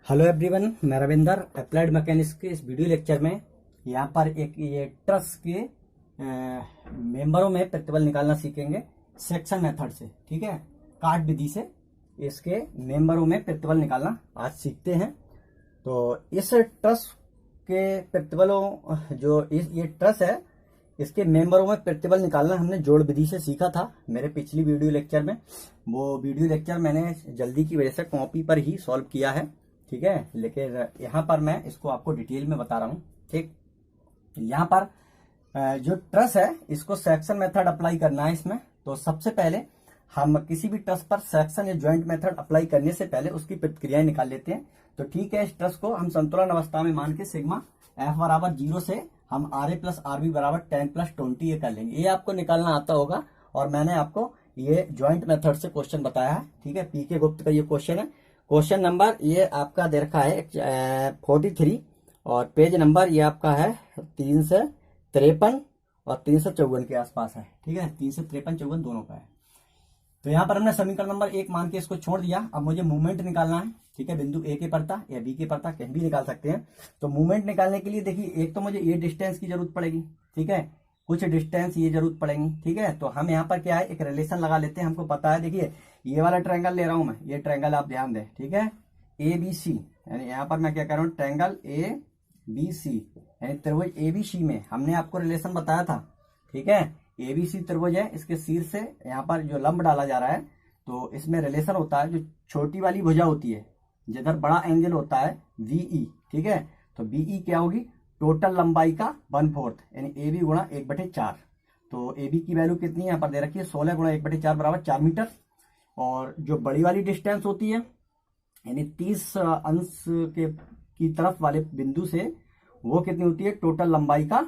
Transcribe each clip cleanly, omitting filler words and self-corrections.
Hello everyone, मैं Ravinder applied mechanics के इस वीडियो लेक्चर में यहाँ पर एक ये ट्रस के मेंबरों में प्रतिबल निकालना सीखेंगे सेक्शन मेथड से। ठीक है, काट विधि से इसके मेंबरों में प्रतिबल निकालना आज सीखते हैं। तो इस ट्रस के प्रतिबलों जो ये ट्रस है इसके मेंबरों में प्रतिबल निकालना हमने जोड़ विधि से सीखा था मेरे पिछली वीडियो लेक्चर में। वो वीडियो लेक्चर मैंने जल्दी की वजह से कॉपी पर ही सॉल्व किया है। ठीक है, लेकिन यहाँ पर मैं इसको आपको डिटेल में बता रहा हूँ। ठीक, यहाँ पर जो ट्रस है इसको सेक्शन मेथड अप्लाई करना है इसमें। तो सबसे पहले हम किसी भी ट्रस पर सेक्शन या ज्वाइंट मेथड अप्लाई करने से पहले उसकी प्रतिक्रियाएं निकाल लेते हैं। तो ठीक है, इस ट्रस को हम संतुलन अवस्था में मान के सिग्मा एफ बराबर 0 से हम r a plus r b बराबर 10 प्लस 20 ये कर लेंगे। ये आपको निकालना आता होगा और मैंने आपको ये ज्वाइंट मेथड से क्वेश्चन बताया है। ठीक है, पी के गुप्त का ये क्वेश्चन है। क्वेश्चन नंबर ये आपका दे रखा है 43 और पेज नंबर ये आपका है 353 और 354 के आसपास है। ठीक है, 353-54 दोनों का है। तो यहाँ पर हमने समीकरण नंबर 1 मान के इसको छोड़ दिया। अब मुझे मूवमेंट निकालना है। ठीक है, बिंदु ए के पड़ता या बी के पड़ता कहीं भी निकाल सकते हैं। तो मूवमेंट निकालने के लिए देखिए, एक तो मुझे ये डिस्टेंस की जरूरत पड़ेगी। ठीक है, कुछ डिस्टेंस ये जरूरत पड़ेगी। ठीक है, तो हम यहाँ पर क्या है एक रिलेशन लगा लेते हैं। हमको पता है, देखिए ये वाला ट्रायंगल ले रहा हूं मैं, ये ट्रायंगल आप ध्यान दें। ठीक है, ए बी सी, यानी यहाँ पर मैं क्या कर रहा हूँ ट्रायंगल ए बी सी यानी त्रिभुज ए बी सी में हमने आपको रिलेशन बताया था। ठीक है, ए बी सी त्रिभुज है, इसके शीर्ष से यहाँ पर जो लंब डाला जा रहा है तो इसमें रिलेशन होता है। जो छोटी वाली भुजा होती है जिधर बड़ा एंगल होता है वीई। ठीक है, तो बीई क्या होगी टोटल लंबाई का 1/4 यानी ए बी गुणा 1/4। तो ए बी की वैल्यू कितनी है यहाँ पर दे रखी है 16 गुणा 1/4 बराबर 4 मीटर। और जो बड़ी वाली डिस्टेंस होती है यानी 30 अंश की तरफ वाले बिंदु से वो कितनी होती है टोटल लंबाई का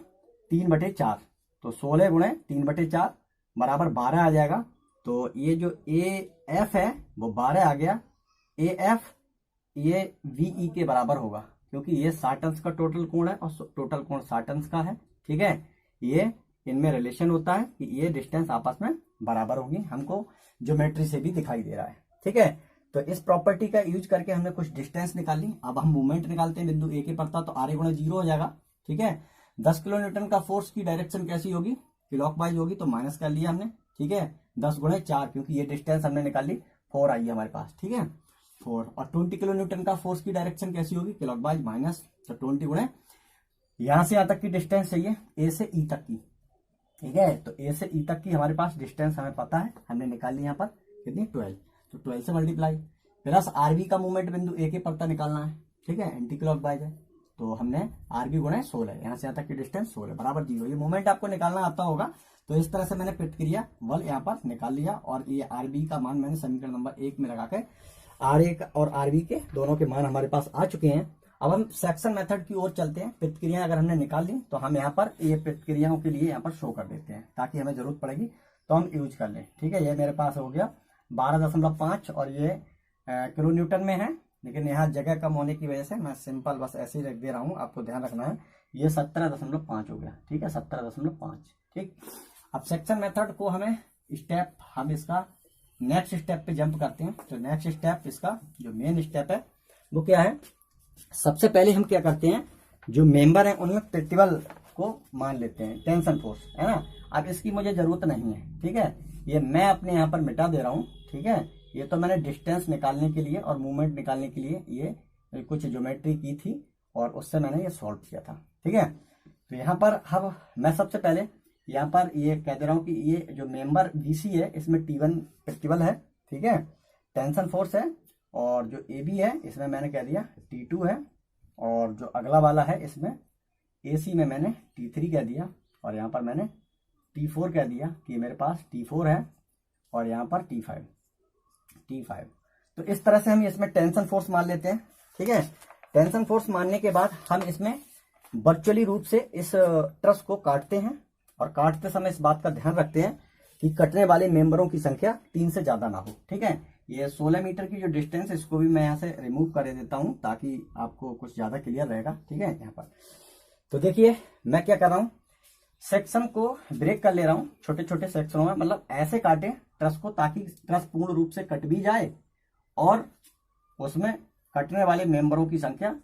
3/4। तो 16 गुणे 3/4 बराबर 12 आ जाएगा। तो ये जो ए एफ है वो 12 आ गया। ए एफ ये वीई के बराबर होगा क्योंकि ये 60 अंश का टोटल कोण है और टोटल कोण 60 अंश का है। ठीक है, ये इनमें रिलेशन होता है कि ये डिस्टेंस आपस में बराबर होगी। हमको ज्योमेट्री से भी दिखाई दे रहा है। ठीक है, तो इस प्रॉपर्टी का यूज करके हमने कुछ डिस्टेंस निकाल ली। अब हम मूवमेंट निकालते हैं। बिंदु ए के पड़ता तो आर ए गुणा 0 हो जाएगा। ठीक है, 10 किलो न्यूटन का फोर्स की डायरेक्शन कैसी होगी क्लॉकवाइज होगी, तो माइनस कर लिया हमने। ठीक है, 10 गुणे 4 क्योंकि ये डिस्टेंस हमने निकाल ली 4 आई है हमारे पास। ठीक है, 4 और 20 किलो न्यूटन का फोर्स की डायरेक्शन कैसी होगी क्लॉकवाइज माइनस। तो 20 गुणे यहां से यहां तक की डिस्टेंस चाहिए ए से ई तक की। ठीक है, तो ए से ई तक की हमारे पास डिस्टेंस हमें पता है, हमने निकाल ली यहाँ पर कितनी 12। तो 12 से मल्टीप्लाई प्लस आरबी का मूवमेंट बिंदु ए के पड़ता निकालना है। ठीक है, एंटी क्लॉकवाइज है तो हमने आरबी गुणे 16 यहाँ से यहाँ तक की डिस्टेंस 16 बराबर 0। ये मूवमेंट आपको निकालना आता होगा। तो इस तरह से मैंने प्रतिक्रिया बल यहाँ पर निकाल लिया और ये आरबी का मान मैंने समीकरण नंबर 1 में लगा के आर ए और आरबी के दोनों के मान हमारे पास आ चुके हैं। अब हम सेक्शन मेथड की ओर चलते हैं। प्रतिक्रिया अगर हमने निकाल ली तो हम यहाँ पर ये प्रतिक्रियाओं के लिए यहाँ पर शो कर देते हैं ताकि हमें जरूरत पड़ेगी तो हम यूज कर लें। ठीक है, ये मेरे पास हो गया 12.5 और ये किलो न्यूटन में है, लेकिन यहाँ जगह कम होने की वजह से मैं सिंपल बस ऐसे ही रख दे रहा हूँ। आपको ध्यान रखना है ये 17.5 हो गया। ठीक है, 17.5। ठीक, अब सेक्शन मेथड को हमें स्टेप हम इसका नेक्स्ट स्टेप पे जंप करते हैं। तो नेक्स्ट स्टेप इसका जो मेन स्टेप है वो क्या है, सबसे पहले हम क्या करते हैं जो मेंबर है उनमें प्रतिबल को मान लेते हैं टेंशन फोर्स, है ना। अब इसकी मुझे जरूरत नहीं है। ठीक है, ये मैं अपने यहाँ पर मिटा दे रहा हूँ। ठीक है, ये तो मैंने डिस्टेंस निकालने के लिए और मूवमेंट निकालने के लिए ये कुछ ज्योमेट्री की थी और उससे मैंने ये सॉल्व किया था। ठीक है, तो यहाँ पर अब मैं सबसे पहले यहाँ पर ये कह दे रहा हूँ कि ये जो मेंबर बीसी है इसमें T1 प्रतिबल है। ठीक है, टेंशन फोर्स है और जो ए बी है इसमें मैंने कह दिया T2 है और जो अगला वाला है इसमें AC में मैंने T3 कह दिया और यहाँ पर मैंने T4 कह दिया कि मेरे पास T4 है और यहाँ पर T5। तो इस तरह से हम इसमें टेंशन फोर्स मान लेते हैं। ठीक है, टेंशन फोर्स मानने के बाद हम इसमें वर्चुअली रूप से इस ट्रस को काटते हैं और काटते समय इस बात का ध्यान रखते हैं कि कटने वाले मेंबरों की संख्या 3 से ज्यादा ना हो। ठीक है, ये 16 मीटर की जो डिस्टेंस इसको भी मैं यहाँ से रिमूव कर देता हूँ ताकि आपको कुछ ज्यादा क्लियर रहेगा। ठीक है, यहाँ पर तो देखिए मैं क्या कर रहा हूँ, सेक्शन को ब्रेक कर ले रहा हूँ छोटे छोटे सेक्शनों में, मतलब ऐसे काटे ट्रस को ताकि ट्रस पूर्ण रूप से कट भी जाए और उसमें कटने वाले मेंबरों की संख्या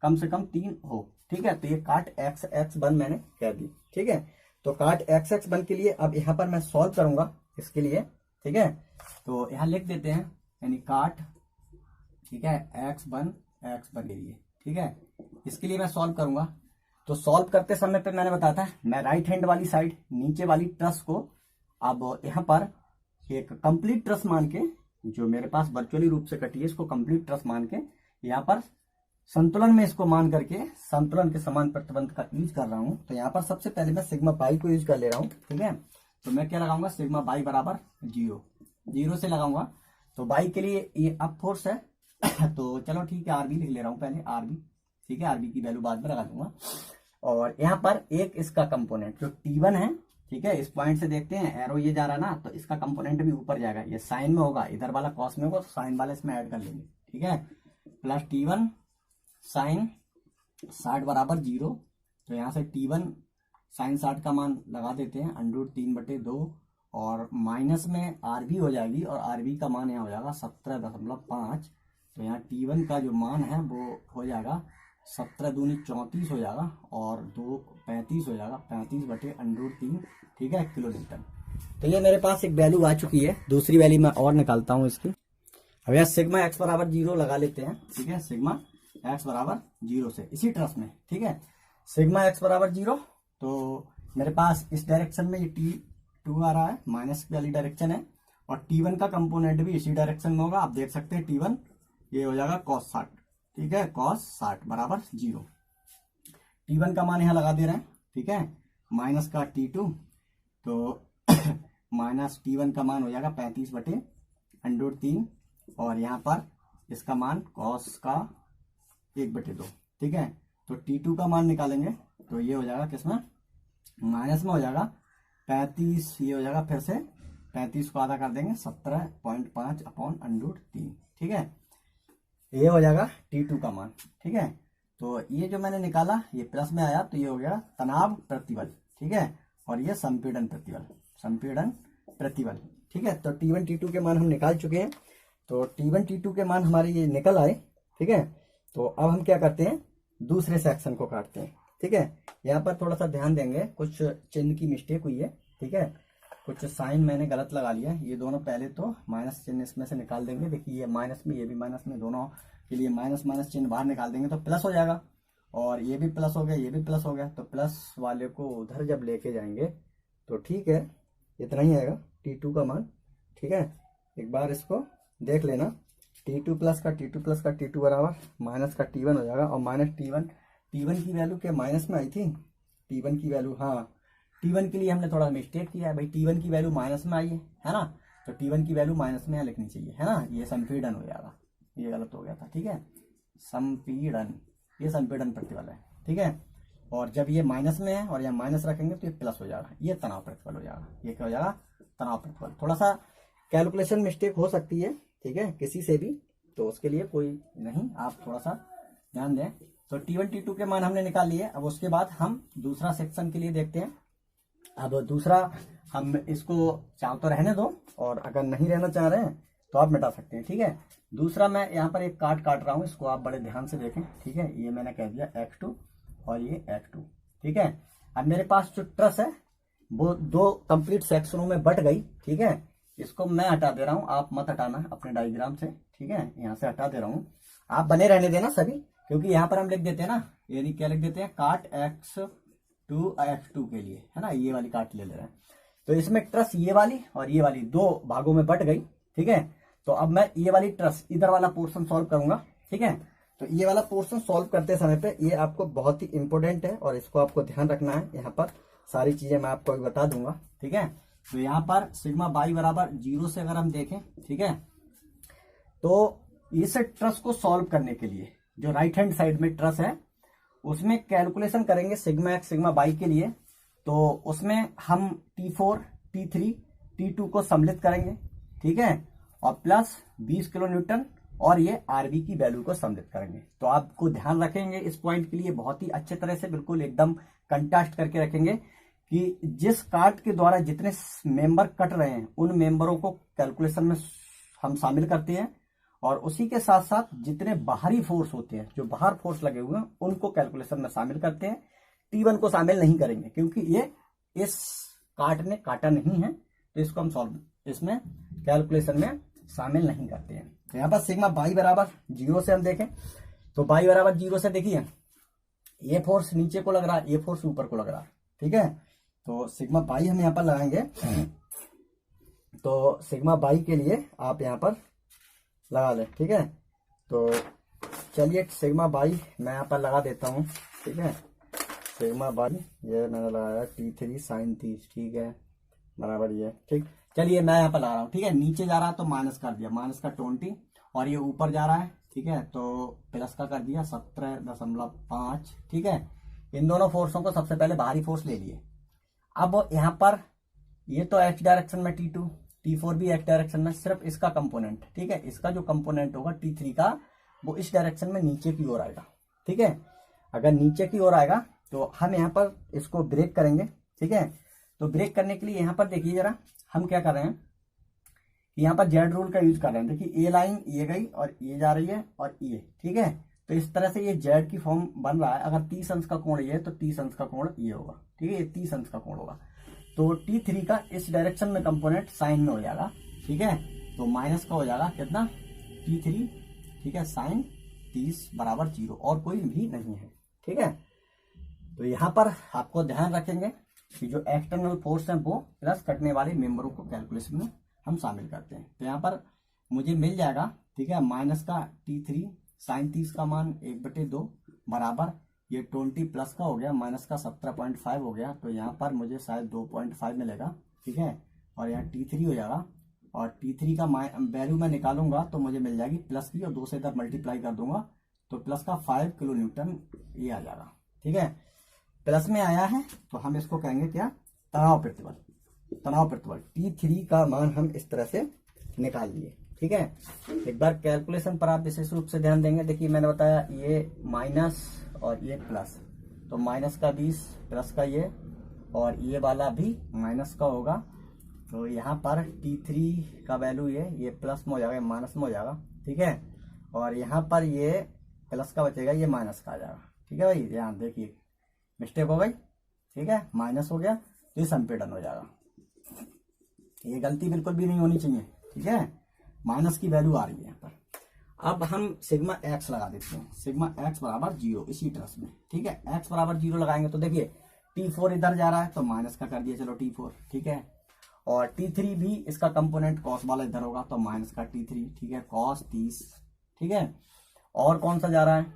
कम से कम 3 हो। ठीक है, तो ये काट एक्स एक्स वन मैंने कह दी। ठीक है, तो काट एक्स एक्स वन के लिए अब यहाँ पर मैं सॉल्व करूंगा इसके लिए। ठीक है, तो यहाँ लिख देते हैं, यानी काट, ठीक है, एक्स वन के लिए। ठीक है, इसके लिए मैं सॉल्व करूंगा। तो सॉल्व करते समय पे मैंने बताया था, मैं राइट हैंड वाली साइड नीचे वाली ट्रस को अब यहाँ पर एक कंप्लीट ट्रस मान के, जो मेरे पास वर्चुअली रूप से कटी है, इसको कंप्लीट ट्रस मान के यहाँ पर संतुलन में इसको मान करके संतुलन के समान प्रतिबंध का यूज कर रहा हूं। तो यहाँ पर सबसे पहले मैं सिग्मा बाई को यूज कर ले रहा हूं। ठीक है, तो मैं क्या लगाऊंगा, सिग्मा बाई बराबर 0 से लगाऊंगा। तो बाई के लिए ये अप फोर्स है तो चलो ठीक है, आरबी लिख ले रहा हूं पहले, आरबी। ठीक है, आरबी की वैल्यू बाद में लगा दूंगा। और यहाँ पर एक इसका कंपोनेंट जो T1 है, ठीक है, इस पॉइंट से देखते हैं एरो ये जा रहा है ना, तो इसका कंपोनेंट भी ऊपर जाएगा, ये साइन में होगा, इधर वाला कॉस में होगा, तो साइन वाला इसमें ऐड कर लेंगे। ठीक है, प्लस T1 साइन 60 बराबर 0। तो यहाँ से T1 साइन 60 का मान लगा देते हैं, √3/2, और माइनस में आरबी हो जाएगी, और आरबी का मान यहाँ हो जाएगा 17.5। तो यहाँ T1 का जो मान है वो हो जाएगा 17 दूनी 34 हो जाएगा, और 2 35 हो जाएगा, 35/√3। ठीक है, किलो न्यूटन। तो ये मेरे पास एक वैल्यू आ चुकी है। दूसरी वैल्यू मैं और निकालता हूँ इसकी। अब यहाँ सिग्मा एक्स बराबर 0 लगा लेते हैं। ठीक है, सिग्मा एक्स बराबर 0 से इसी ट्रस में। ठीक है, सिग्मा एक्स बराबर 0, तो मेरे पास इस डायरेक्शन में ये T2 आ रहा है, माइनस वाली डायरेक्शन है, और T1 का कंपोनेंट भी इसी डायरेक्शन में होगा। आप देख सकते हैं T1 ये हो जाएगा cos 60। ठीक है, cos 60 बराबर 0। T1 का मान यहाँ लगा दे रहे हैं। ठीक है, माइनस का T2, तो माइनस T1 का मान हो जाएगा 35/√3, और यहाँ पर इसका मान cos का 1/2। ठीक है, तो T2 का मान निकालेंगे तो ये हो जाएगा किसमें, माइनस में हो जाएगा 35, ये हो जाएगा फिर से 35 को आधा कर देंगे 17.5/√3। ठीक है, ये हो जाएगा T2 का मान। ठीक है, तो ये जो मैंने निकाला ये प्लस में आया, तो ये हो गया तनाव प्रतिबल। ठीक है, और ये संपीड़न प्रतिबल। ठीक है, तो T1 T2 के मान हम निकाल चुके हैं। तो T1 T2 के मान हमारे ये निकल आए। ठीक है, तो अब हम क्या करते हैं, दूसरे सेक्शन को काटते हैं। ठीक है, यहाँ पर थोड़ा सा ध्यान देंगे, कुछ चिन्ह की मिस्टेक हुई है। ठीक है, कुछ साइन मैंने गलत लगा लिया। ये दोनों पहले तो माइनस चिन्ह इसमें से निकाल देंगे। देखिए ये माइनस में, ये भी माइनस में, दोनों के लिए माइनस माइनस चिन्ह बाहर निकाल देंगे तो प्लस हो जाएगा, और ये भी प्लस हो गया, ये भी प्लस हो गया। तो प्लस वाले को उधर जब लेके जाएंगे तो ठीक है, इतना ही आएगा T2 का मान। ठीक है, एक बार इसको देख लेना, T2 प्लस का T2 बराबर माइनस का T1 हो जाएगा, और माइनस T1 की वैल्यू क्या माइनस में आई थी, T1 की वैल्यू, हाँ T1 के लिए हमने थोड़ा मिस्टेक किया है भाई, T1 की वैल्यू माइनस में आई है ना, तो T1 की वैल्यू माइनस में लिखनी चाहिए, है ना, ये संपीड़न हो जाएगा, ये गलत हो गया था। ठीक है, संपीड़न, ये संपीड़न प्रतिबल है। ठीक है, और जब ये माइनस में है और यहाँ माइनस रखेंगे तो ये प्लस हो जाएगा, ये तनाव प्रतिबल हो जाएगा। ये क्या हो जाएगा, तनाव प्रतिबल। थोड़ा सा कैलकुलेशन मिस्टेक हो सकती है, ठीक है, किसी से भी, तो उसके लिए कोई नहीं, आप थोड़ा सा ध्यान दें। तो T1 T2 के मान हमने निकाल लिए। अब उसके बाद हम दूसरा सेक्शन के लिए देखते हैं। अब दूसरा हम इसको चाहो तो रहने दो, और अगर नहीं रहना चाह रहे हैं तो आप मिटा सकते हैं। ठीक है, दूसरा मैं यहाँ पर एक काट रहा हूँ, इसको आप बड़े ध्यान से देखें। ठीक है, ये मैंने कह दिया X2 और ये X2। ठीक है, अब मेरे पास जो ट्रस है वो 2 कंप्लीट सेक्शनों में बट गई। ठीक है, इसको मैं हटा दे रहा हूँ, आप मत हटाना अपने डायग्राम से। ठीक है, यहाँ से हटा दे रहा हूँ, आप बने रहने देना सभी, क्योंकि यहाँ पर हम लिख देते हैं ना, यानी क्या लिख देते हैं, काट X2 के लिए, है ना, ये वाली काट ले रहे हैं। तो इसमें ट्रस ये वाली और ये वाली 2 भागों में बट गई। ठीक है, तो अब मैं ये वाली ट्रस इधर वाला पोर्शन सॉल्व करूंगा। ठीक है, तो ये वाला पोर्शन सॉल्व करते समय पे ये आपको बहुत ही इंपॉर्टेंट है, और इसको आपको ध्यान रखना है। यहाँ पर सारी चीजें मैं आपको बता दूंगा। ठीक है, तो यहाँ पर सिग्मा बाई बराबर 0 से अगर हम देखें, ठीक है, तो इस ट्रस को सॉल्व करने के लिए जो राइट हैंड साइड में ट्रस है उसमें कैलकुलेशन करेंगे सिग्मा एक्स सिग्मा बाई के लिए। तो उसमें हम T4 T3 T2 को सम्मिलित करेंगे। ठीक है, और प्लस 20 किलो न्यूटन और ये आरबी की वैल्यू को सम्मिलित करेंगे। तो आपको ध्यान रखेंगे इस पॉइंट के लिए बहुत ही अच्छे तरह से, बिल्कुल एकदम कंट्रास्ट करके रखेंगे कि जिस काट के द्वारा जितने मेंबर कट रहे हैं उन मेंबरों को कैलकुलेशन में हम शामिल करते हैं, और उसी के साथ साथ जितने बाहरी फोर्स होते हैं, जो बाहर फोर्स लगे हुए हैं, उनको कैलकुलेशन में शामिल करते हैं। T1 को शामिल नहीं करेंगे क्योंकि ये इस काट ने काटा नहीं है, तो इसको हम सॉल्व इसमें कैलकुलेशन में शामिल नहीं करते हैं। तो यहाँ पर सिग्मा बाई बराबर 0 से हम देखें तो बाई बराबर 0 से देखिए ये फोर्स नीचे को लग रहा है, ये फोर्स ऊपर को लग रहा है, ठीक है। तो सिग्मा बाई हम यहाँ पर लगाएंगे, तो सिग्मा बाई के लिए आप यहाँ पर लगा लें, ठीक है। तो चलिए सिग्मा बाई मैं यहाँ पर लगा देता हूँ, ठीक है। सिग्मा बाई ये मैंने लगाया T3 sin 30, ठीक है, बराबर ये, ठीक। चलिए मैं यहाँ पर लगा रहा हूँ, ठीक है। नीचे जा रहा है तो माइनस कर दिया, माइनस का 20, और ये ऊपर जा रहा है, ठीक है, तो प्लस का कर दिया 17.5, ठीक है। इन दोनों फोर्सों को सबसे पहले बाहरी फोर्स ले लिए। अब यहाँ पर ये तो एक्स डायरेक्शन में T2, T4 भी एक्स डायरेक्शन में, सिर्फ इसका कंपोनेंट, ठीक है, इसका जो कंपोनेंट होगा T3 का वो इस डायरेक्शन में नीचे की ओर आएगा, ठीक है। अगर नीचे की ओर आएगा तो हम यहाँ पर इसको ब्रेक करेंगे, ठीक है। तो ब्रेक करने के लिए यहाँ पर देखिए जरा हम क्या कर रहे हैं, यहाँ पर जेड रूल का यूज कर रहे हैं। देखिए ए लाइन ये गई और ये जा रही है और ये, ठीक है। तो इस तरह से ये जेड की फॉर्म बन रहा है। अगर 30 अंश का कोण ये है तो 30 अंश का कोण ये होगा, ठीक है, ये 30 अंश का कोण होगा। तो T3 का इस डायरेक्शन में कंपोनेंट साइन में हो जाएगा, ठीक है। तो माइनस का हो जाएगा कितना, T3, ठीक है, साइन 30 बराबर 0, और कोई भी नहीं है, ठीक है। तो यहाँ पर आपको ध्यान रखेंगे कि जो एक्सटर्नल फोर्स है वो प्लस कटने वाले मेंबरों को कैलकुलेशन में हम शामिल करते हैं। तो यहाँ पर मुझे मिल जाएगा, ठीक है, माइनस का T3 साइन 30 का मान 1/2 बराबर ये 20 प्लस का हो गया, माइनस का 17.5 हो गया। तो यहाँ पर मुझे शायद 2.5 मिलेगा, ठीक है, और यहाँ T3 हो जाएगा, और T3 का वैल्यू मैं निकालूंगा तो मुझे मिल जाएगी प्लस की, और 2 से इधर मल्टीप्लाई कर दूंगा तो प्लस का 5 किलो न्यूटन ये आ जाएगा, ठीक है। प्लस में आया है तो हम इसको कहेंगे क्या, तनाव प्रतिबल। तनाव प्रतिबल T3 का मान हम इस तरह से निकाल लिए, ठीक है। एक बार कैलकुलेशन पर आप विशेष रूप से ध्यान देंगे। देखिए मैंने बताया ये माइनस और ये प्लस, तो माइनस का 20 प्लस का ये, और ये वाला भी माइनस का होगा। तो यहाँ पर T3 का वैल्यू ये प्लस में हो जाएगा, माइनस में हो जाएगा, ठीक है। और यहाँ पर ये प्लस का बचेगा, ये माइनस का आ जाएगा, ठीक है भाई। यहाँ देखिए मिस्टेक हो गई, ठीक है, माइनस हो गया तो ये संपीड़न हो जाएगा। ये गलती बिल्कुल भी नहीं होनी चाहिए, ठीक है। माइनस की वैल्यू आ रही है यहाँ पर। अब हम सिग्मा एक्स लगा देते हैं, सिग्मा एक्स बराबर 0 इसी ट्रस में, ठीक है। एक्स बराबर 0 लगाएंगे तो देखिए T4 इधर जा रहा है तो माइनस का कर दिया, चलो T4, ठीक है। और T3 भी इसका कंपोनेंट कॉस वाला इधर होगा तो माइनस का T3, ठीक है, कॉस 30, ठीक है। और कौन सा जा रहा है,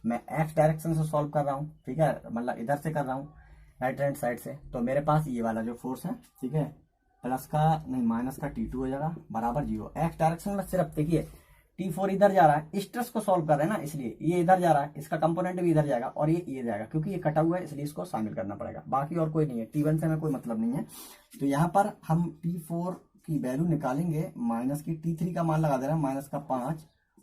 मैं एक्स डायरेक्शन से सॉल्व कर रहा हूँ, ठीक है, मतलब इधर से कर रहा हूँ राइट हैंड साइड से। तो मेरे पास ये वाला जो फोर्स है, ठीक है, प्लस का नहीं माइनस का T2 हो जाएगा बराबर 0। एक्स डायरेक्शन में सिर्फ देखिए T4 इधर जा रहा है, इस ट्रस को सॉल्व कर रहे हैं ना, इसलिए ये इधर जा रहा है, इसका कंपोनेंट भी इधर जाएगा, और ये जाएगा क्योंकि ये कटा हुआ है इसलिए इसको शामिल करना पड़ेगा, बाकी और कोई नहीं है। T1 से हमें कोई मतलब नहीं है। तो यहाँ पर हम T4 की वैल्यू निकालेंगे, माइनस की T3 का मान लगा दे रहे हैं माइनस का 5,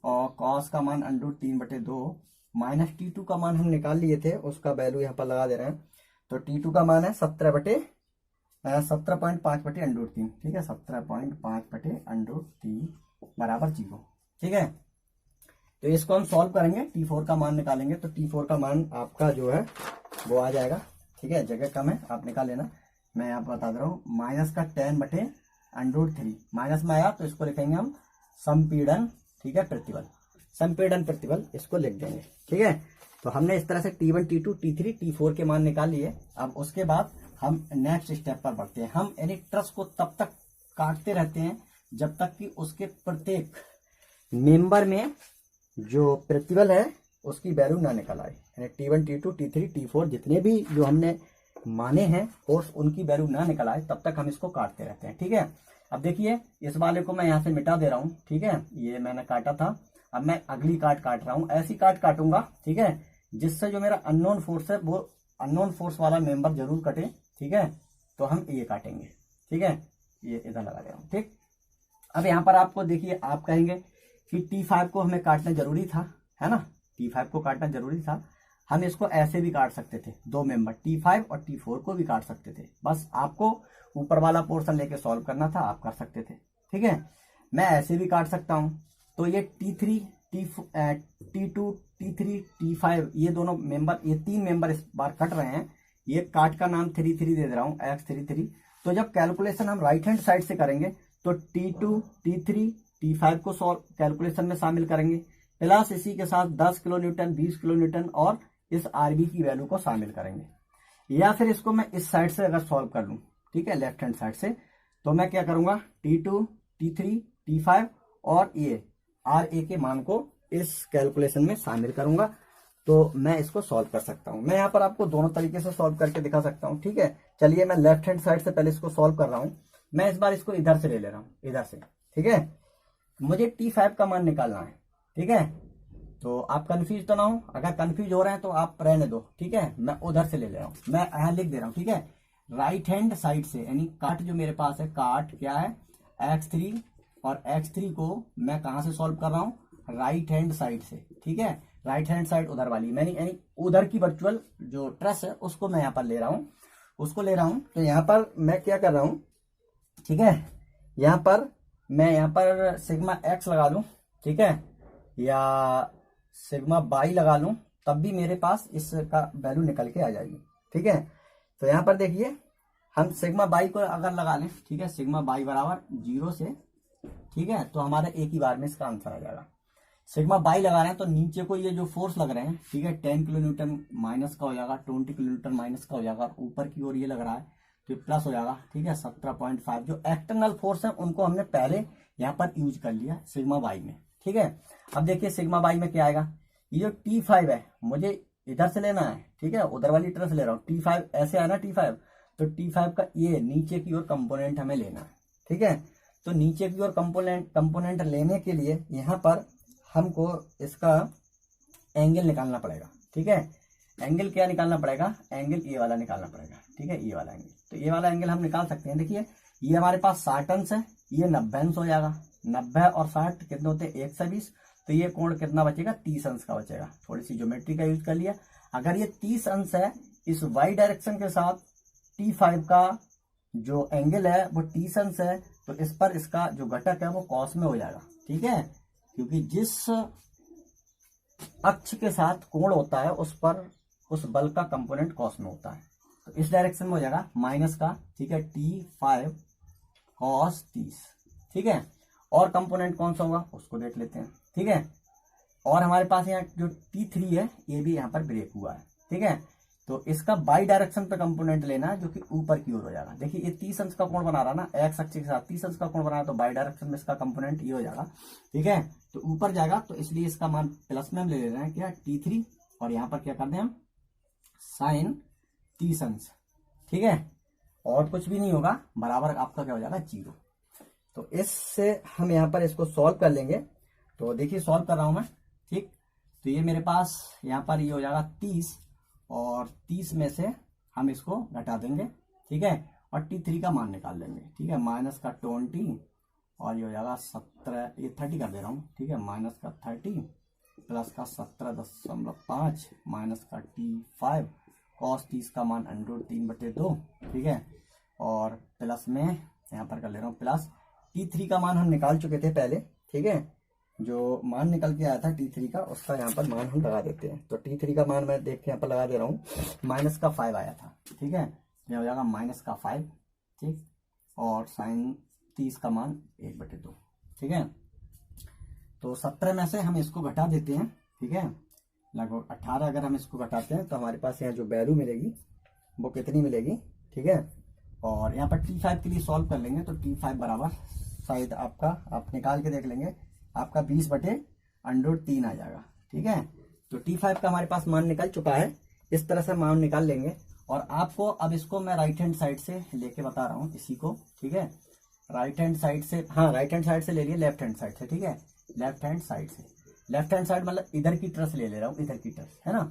और कॉस का मान √3/2, माइनस T2 का मान हम निकाल लिए थे, उसका वैल्यू यहाँ पर लगा दे रहे हैं। तो T2 का मान है 17.5/√3, ठीक है, 17.5/√3 बराबर 0, ठीक है। तो इसको हम सॉल्व करेंगे, T4 का मान निकालेंगे तो T4 का मान आपका जो है वो आ जाएगा, ठीक है, जगह कम है आप निकाल लेना, मैं आपको बता दे रहा हूँ। माइनस का 10/√3 माइनस में आया तो इसको लिखेंगे हम संपीड़न, ठीक है, प्रतिबल, संपीड़न प्रतिबल इसको लिख देंगे, ठीक है। तो हमने इस तरह से T1, T2, T3, T4 के मान निकाल लिए। अब उसके बाद हम नेक्स्ट स्टेप पर बढ़ते हैं। हम यानी ट्रस को तब तक काटते रहते हैं जब तक कि उसके प्रत्येक मेंबर में जो प्रतिबल है उसकी वैल्यू ना निकल आए, यानी T1, T2, T3, T4 जितने भी जो हमने माने हैं फोर्स उनकी वैल्यू ना निकल आए तब तक हम इसको काटते रहते हैं, ठीक है। अब देखिए इस वाले को मैं यहाँ से मिटा दे रहा हूँ, ठीक है, ये मैंने काटा था, अब मैं अगली काट रहा हूँ, ऐसी काट काटूंगा, ठीक है, जिससे जो मेरा अननोन फोर्स है वो अननोन फोर्स वाला मेंबर जरूर कटे, ठीक है। तो हम ये काटेंगे, ठीक है, ये इधर लगा दे रहा हूँ, ठीक। अब यहाँ पर आपको देखिए आप कहेंगे कि T5 को हमें काटना जरूरी था, है ना, T5 को काटना जरूरी था। हम इसको ऐसे भी काट सकते थे, दो मेंबर T5 और T4 को भी काट सकते थे, बस आपको ऊपर वाला पोर्शन लेके सॉल्व करना था, आप कर सकते थे, ठीक है। मैं ऐसे भी काट सकता हूँ, तो ये T3 T2 T3 T5 ये दोनों मेंबर, ये 3 मेंबर इस बार कट रहे हैं। ये काट का नाम 33 दे रहा हूं, X33। तो जब कैलकुलेशन हम राइट हैंड साइड से करेंगे तो T2 T3 T5 को सॉल्व कैलकुलेशन में शामिल करेंगे, प्लस इसी के साथ 10 किलो न्यूटन 20 किलो न्यूटन और इस आरबी की वैल्यू को शामिल करेंगे। या फिर इसको मैं इस साइड से अगर सॉल्व कर लूं, ठीक है, लेफ्ट हैंड साइड से, तो मैं क्या करूंगा, T2 T3 T5 और ये RA के मान को इस कैलकुलेशन में शामिल करूंगा, तो मैं इसको सॉल्व कर सकता हूं। मैं यहाँ पर आपको दोनों तरीके से सॉल्व करके दिखा सकता हूं, ठीक है। चलिए मैं लेफ्ट हैंड साइड से पहले इसको सॉल्व कर रहा हूं। मैं इस बार इसको इधर से ले रहा हूं, इधर से, ठीक है। मुझे T5 का मान निकालना है, ठीक है। तो आप कंफ्यूज तो ना हो, अगर कंफ्यूज हो रहे हैं तो आप रहने दो, ठीक है। मैं उधर से ले रहा हूं, मैं यहाँ लिख दे रहा हूं, ठीक है। राइट हैंड साइड से, यानी काट जो मेरे पास है, काट क्या है, X3, और X3 को मैं कहां से सॉल्व कर रहा हूं, राइट हैंड साइड से, ठीक है। राइट हैंड साइड उधर वाली, मैंने यानी उधर की वर्चुअल जो ट्रस है उसको मैं यहाँ पर ले रहा हूं, उसको ले रहा हूं। तो यहाँ पर मैं क्या कर रहा हूं, ठीक है, यहाँ पर सिग्मा X लगा लूं, ठीक है, या सिग्मा बाई लगा लूं, तब भी मेरे पास इसका वैल्यू निकल के आ जाएगी, ठीक है। तो यहाँ पर देखिए, हम सिग्मा बाई को अगर लगा लें, ठीक है, सिग्मा बाई बराबर 0 से, ठीक है, तो हमारे एक ही बार में इसका आंसर आ जाएगा। सिग्मा बाई लगा रहे हैं तो नीचे को ये जो फोर्स लग रहे हैं, ठीक है, 10 किलो न्यूटन माइनस का हो जाएगा, 20 किलो न्यूटन माइनस का हो जाएगा, ऊपर की ओर ये लग रहा है तो प्लस हो जाएगा, ठीक है, 17.5। जो एक्सटर्नल फोर्स है उनको हमने पहले यहाँ पर यूज कर लिया सिग्मा बाई में, ठीक है। अब देखिए सिग्मा बाई में क्या आएगा, ये जो T5 है मुझे इधर से लेना है, ठीक है, उधर वाली तरफ से ले रहा हूँ। T5 ऐसे आना, T5, तो T5 का ये नीचे की ओर कंपोनेंट हमें लेना है, ठीक है। तो नीचे की ओर कंपोनेंट लेने के लिए यहाँ पर हमको इसका एंगल निकालना पड़ेगा, ठीक है। एंगल क्या निकालना पड़ेगा, एंगल ये वाला निकालना पड़ेगा, ठीक है, ये वाला एंगल। तो ये वाला एंगल हम निकाल सकते हैं। देखिए ये हमारे पास 60 अंश है, ये 90 अंश हो जाएगा। 90 और 60 कितने होते हैं, 120। तो ये कोण कितना बचेगा, 30 अंश का बचेगा। थोड़ी सी ज्योमेट्री का यूज कर लिया। अगर ये 30 अंश है, इस वाई डायरेक्शन के साथ T5 का जो एंगल है वो 30 अंश है, तो इस पर इसका जो घटक है वो कॉस में हो जाएगा, ठीक है, क्योंकि जिस अक्ष के साथ कोण होता है उस पर उस बल का कंपोनेंट कॉस में होता है। तो इस डायरेक्शन में हो जाएगा माइनस का, ठीक है, T5 cos 30, ठीक है। और कंपोनेंट कौन सा होगा उसको देख लेते हैं, ठीक है। और हमारे पास यहाँ जो T3 है ये भी यहाँ पर ब्रेक हुआ है, ठीक है। तो इसका बाई डायरेक्शन पे कंपोनेंट लेना है जो कि ऊपर की ओर हो जाएगा। देखिए ये 30 अंश का कोण बना रहा ना, एक्स अक्ष के साथ 30 अंश का कोण बना रहा, तो बाई डायरेक्शन में इसका कंपोनेंट ये हो जाएगा, ठीक है। तो ऊपर जाएगा, तो इसलिए इसका मान प्लस में हम ले रहे हैं क्या, T3, और यहाँ पर क्या कर दें हम, साइन 30 अंश, ठीक है। और कुछ भी नहीं होगा, बराबर आपका क्या हो जाएगा, 0। तो इससे हम यहाँ पर इसको सॉल्व कर लेंगे। तो देखिए सॉल्व कर रहा हूं मैं, ठीक। तो ये मेरे पास यहाँ पर ये हो जाएगा 30, और 30 में से हम इसको घटा देंगे, ठीक है, और T3 का मान निकाल लेंगे, ठीक है। माइनस का 20 और ये हो जाएगा 17, ये 30 कर दे रहा हूँ, ठीक है, माइनस का 30 प्लस का 17.5 माइनस का T5 cos 30 का मान √3/2, ठीक है, और प्लस में यहाँ पर कर ले रहा हूँ प्लस T3 का मान हम निकाल चुके थे पहले, ठीक है। जो मान निकल के आया था T3 का, उसका यहाँ पर मान हम लगा देते हैं। तो T3 का मान मैं देख के यहाँ पर लगा दे रहा हूँ, माइनस का 5 आया था, ठीक है, यह हो जाएगा माइनस का 5, ठीक, और साइन 30 का मान 1/2, ठीक है। तो 17 में से हम इसको घटा देते हैं, ठीक है, लगभग 18 अगर हम इसको घटाते हैं तो हमारे पास यहाँ जो वैल्यू मिलेगी वो कितनी मिलेगी, ठीक है। और यहाँ पर T5 के लिए सॉल्व कर लेंगे, तो T5 बराबर शायद आपका, आप निकाल के देख लेंगे, आपका 20/√3 आ जाएगा, ठीक है। तो T5 का हमारे पास मान निकल चुका है। इस तरह से मान निकाल लेंगे। और आपको अब इसको मैं राइट हैंड साइड से लेके बता रहा हूँ इसी को, ठीक है, राइट हैंड साइड से, हाँ राइट हैंड साइड से ले लिए लेफ्ट हैंड साइड से, ठीक है, लेफ्ट हैंड साइड से, लेफ्ट हैंड साइड मतलब इधर की ट्रस ले रहा हूँ, इधर की ट्रस है ना।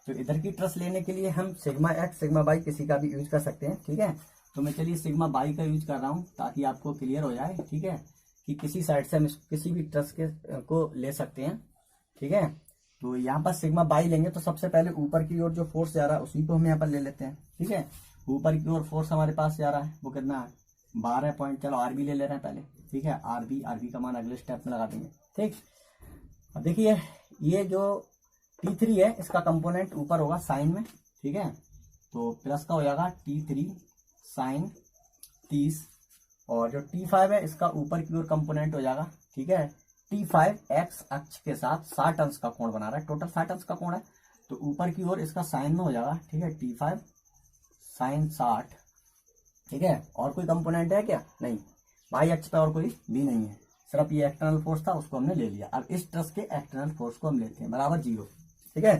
तो इधर की ट्रस लेने के लिए हम सिग्मा एक्स सिग्मा बाई किसी का भी यूज कर सकते हैं, ठीक है। तो मैं चलिए सिग्मा बाई का यूज कर रहा हूँ ताकि आपको क्लियर हो जाए, ठीक है, कि किसी साइड से हम किसी भी ट्रस के को ले सकते हैं, ठीक है। तो यहाँ पर सिग्मा बाई लेंगे तो सबसे पहले ऊपर की ओर जो फोर्स जा रहा है उसी को हम यहाँ पर ले लेते हैं, ठीक है। ऊपर की ओर फोर्स हमारे पास जा रहा है वो कितना है, 12 पॉइंट, चलो आरबी ले रहे हैं पहले, ठीक है, आरबी का मान अगले स्टेप में लगा देंगे, ठीक। अब देखिए ये जो T3 है इसका कंपोनेंट ऊपर होगा साइन में, ठीक है, तो प्लस का हो जाएगा T3 साइन 30, और जो T5 है इसका ऊपर की ओर कंपोनेंट हो जाएगा, ठीक है, T5 एक्स अक्ष के साथ 60 अंश का कोण बना रहा है, टोटल 60 अंश का कोण है, तो ऊपर की ओर इसका साइन में हो जाएगा, ठीक है, T5 साइन 60, ठीक है। और कोई कंपोनेंट है क्या? नहीं, वाई अक्ष पे और कोई भी नहीं है, सिर्फ ये एक्सटर्नल फोर्स था उसको हमने ले लिया। अब इस ट्रस के एक्सटर्नल फोर्स को हम लेते हैं बराबर 0, ठीक है।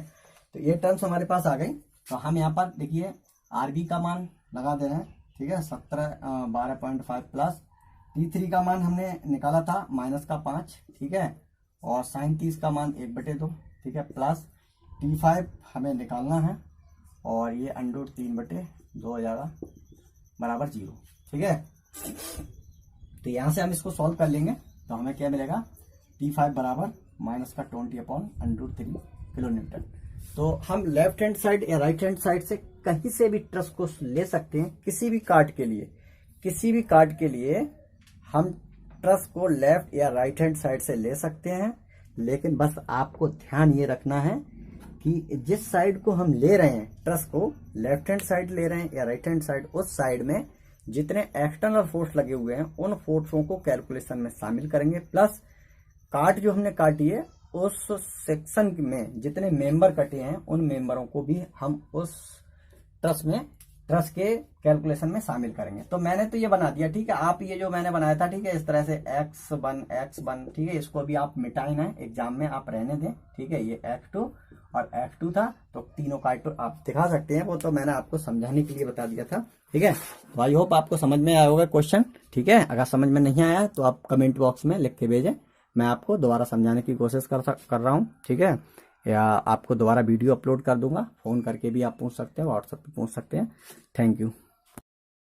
तो ये टर्म्स हमारे पास आ गई। तो हम यहाँ पर देखिए आरबी का मान लगा दे रहे हैं, ठीक है, 12.5 प्लस T3 का मान हमने निकाला था -5, ठीक है, और साइन 30 का मान 1/2, ठीक है, प्लस T5 हमें निकालना है और ये √3/2 हो जाएगा बराबर 0, ठीक है। तो यहाँ से हम इसको सॉल्व कर लेंगे तो हमें क्या मिलेगा, T5 बराबर -20/√3 किलो न्यूटन। तो हम लेफ्ट हैंड साइड या राइट हैंड साइड से कहीं से भी ट्रस को ले सकते हैं, किसी भी कार्ड के लिए, किसी भी कार्ड के लिए हम ट्रस को लेफ्ट या राइट हैंड साइड से ले सकते हैं। लेकिन बस आपको ध्यान ये रखना है कि जिस साइड को हम ले रहे हैं ट्रस को, लेफ्ट हैंड साइड ले रहे हैं या राइट हैंड साइड, उस साइड में जितने एक्सटर्नल फोर्स लगे हुए हैं उन फोर्सों को कैलकुलेशन में शामिल करेंगे, प्लस काट जो हमने काटी है उस सेक्शन में जितने मेंबर कटे हैं उन मेंबरों को भी हम उस ट्रस के कैलकुलेशन में शामिल करेंगे। तो मैंने तो ये बना दिया, ठीक है। आप ये जो मैंने बनाया था, ठीक है, इस तरह से x1, ठीक है, इसको भी आप मिटाइन है एग्जाम में आप रहने दें, ठीक है। ये x2 और x2 था, तो तीनों का आप दिखा सकते हैं, वो तो मैंने आपको समझाने के लिए बता दिया था, ठीक है। तो आई होप आपको समझ में आया होगा क्वेश्चन, ठीक है। अगर समझ में नहीं आया तो आप कमेंट बॉक्स में लिख के भेजें, मैं आपको दोबारा समझाने की कोशिश कर रहा हूँ, ठीक है, या आपको दोबारा वीडियो अपलोड कर दूंगा, फोन करके भी आप पूछ सकते हैं, व्हाट्सएप पे पूछ सकते हैं। Thank you.